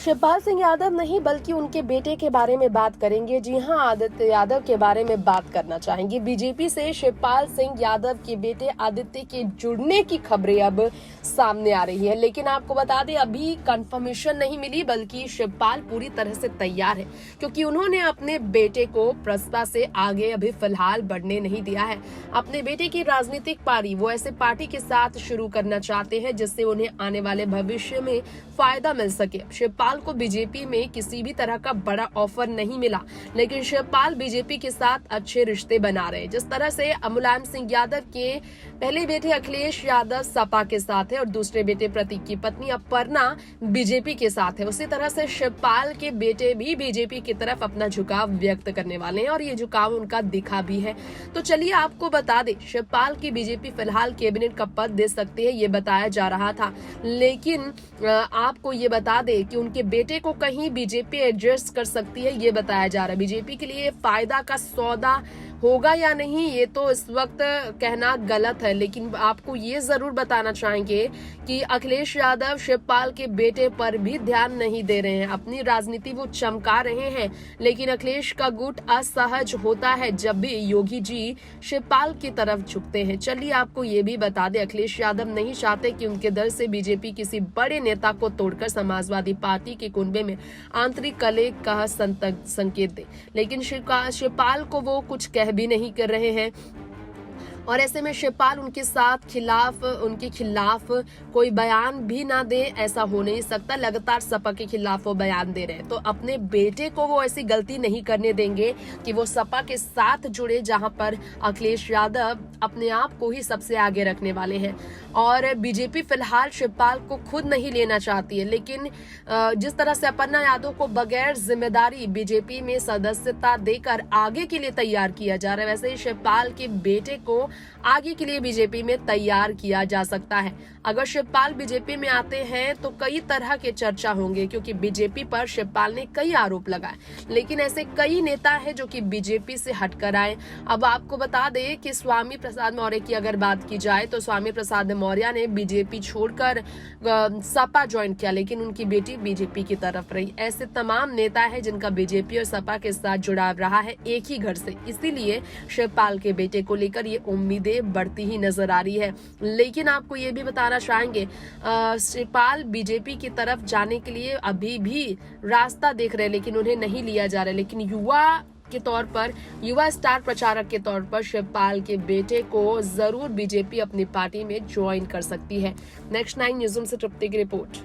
शिवपाल सिंह यादव नहीं बल्कि उनके बेटे के बारे में बात करेंगे। जी हां, आदित्य यादव के बारे में बात करना चाहेंगे। बीजेपी से शिवपाल सिंह यादव के बेटे आदित्य के जुड़ने की खबरें अब सामने आ रही है, लेकिन आपको बता दें अभी कंफर्मेशन नहीं मिली, बल्कि शिवपाल पूरी तरह से तैयार है, क्योंकि उन्होंने अपने बेटे को प्रस्ताव से आगे अभी फिलहाल बढ़ने नहीं दिया है। अपने बेटे की राजनीतिक पारी वो ऐसे पार्टी के साथ शुरू करना चाहते हैं जिससे उन्हें आने वाले भविष्य में फायदा मिल सके। शिवपाल को बीजेपी में किसी भी तरह का बड़ा ऑफर नहीं मिला, लेकिन शिवपाल बीजेपी के साथ अच्छे रिश्ते बना रहे हैं। जिस तरह से मुलायम सिंह यादव के पहले बेटे अखिलेश यादव सपा के साथ है और दूसरे बेटे प्रतीक की पत्नी अपर्णा बीजेपी के साथ है, उसी तरह से शिवपाल के बेटे भी बीजेपी की तरफ अपना झुकाव व्यक्त करने वाले हैं और ये झुकाव उनका दिखा भी है। तो चलिए आपको बता दें, शिवपाल की बीजेपी फिलहाल कैबिनेट का पद दे सकती है, ये बताया जा रहा था, लेकिन आपको ये बता दें कि उनके बेटे को कहीं बीजेपी एडजस्ट कर सकती है, ये बताया जा रहा है। बीजेपी के लिए फायदा का सौदा होगा या नहीं, ये तो इस वक्त कहना गलत है, लेकिन आपको ये जरूर बताना चाहेंगे कि अखिलेश यादव शिवपाल के बेटे पर भी ध्यान नहीं दे रहे हैं। अपनी राजनीति वो चमका रहे हैं, लेकिन अखिलेश का गुट असहज होता है जब भी योगी जी शिवपाल की तरफ झुकते हैं। चलिए आपको ये भी बता दें, अखिलेश यादव नहीं चाहते कि उनके दल से बीजेपी किसी बड़े नेता को तोड़कर समाजवादी पार्टी के कुनबे में आंतरिक कलह का संकेत दे, लेकिन शिवपाल को वो कुछ कह भी नहीं कर रहे हैं और ऐसे में शिवपाल उनके खिलाफ कोई बयान भी ना दे, ऐसा हो नहीं सकता। लगातार सपा के खिलाफ वो बयान दे रहे हैं, तो अपने बेटे को वो ऐसी गलती नहीं करने देंगे कि वो सपा के साथ जुड़े, जहां पर अखिलेश यादव अपने आप को ही सबसे आगे रखने वाले हैं। और बीजेपी फिलहाल शिवपाल को खुद नहीं लेना चाहती है, लेकिन जिस तरह से अपर्णा यादव को बगैर जिम्मेदारी बीजेपी में सदस्यता देकर आगे के लिए तैयार किया जा रहा है, वैसे ही शिवपाल के बेटे को आगे के लिए बीजेपी में तैयार किया जा सकता है। अगर शिवपाल बीजेपी में आते हैं तो कई तरह के चर्चा होंगे, क्योंकि बीजेपी पर शिवपाल ने कई आरोप लगाए, लेकिन ऐसे कई नेता हैं जो कि बीजेपी से हटकर आए। अब आपको बता दें कि स्वामी प्रसाद मौर्य की अगर बात की जाए तो स्वामी प्रसाद मौर्य ने बीजेपी छोड़कर सपा ज्वाइन किया, लेकिन उनकी बेटी बीजेपी की तरफ रही। ऐसे तमाम नेता हैं जिनका बीजेपी और सपा के साथ जुड़ाव रहा है एक ही घर से, इसीलिए शिवपाल के बेटे को लेकर ये उम्मीदें बढ़ती ही नजर आ रही है। लेकिन आपको ये भी बताना चाहेंगे, शिवपाल बीजेपी की तरफ जाने के लिए अभी भी रास्ता देख रहे हैं, लेकिन उन्हें नहीं लिया जा रहा है। लेकिन युवा स्टार प्रचारक के तौर पर शिवपाल के बेटे को जरूर बीजेपी अपनी पार्टी में ज्वाइन कर सकती है। नेक्स्ट 9 न्यूज़ से तृप्ति की रिपोर्ट।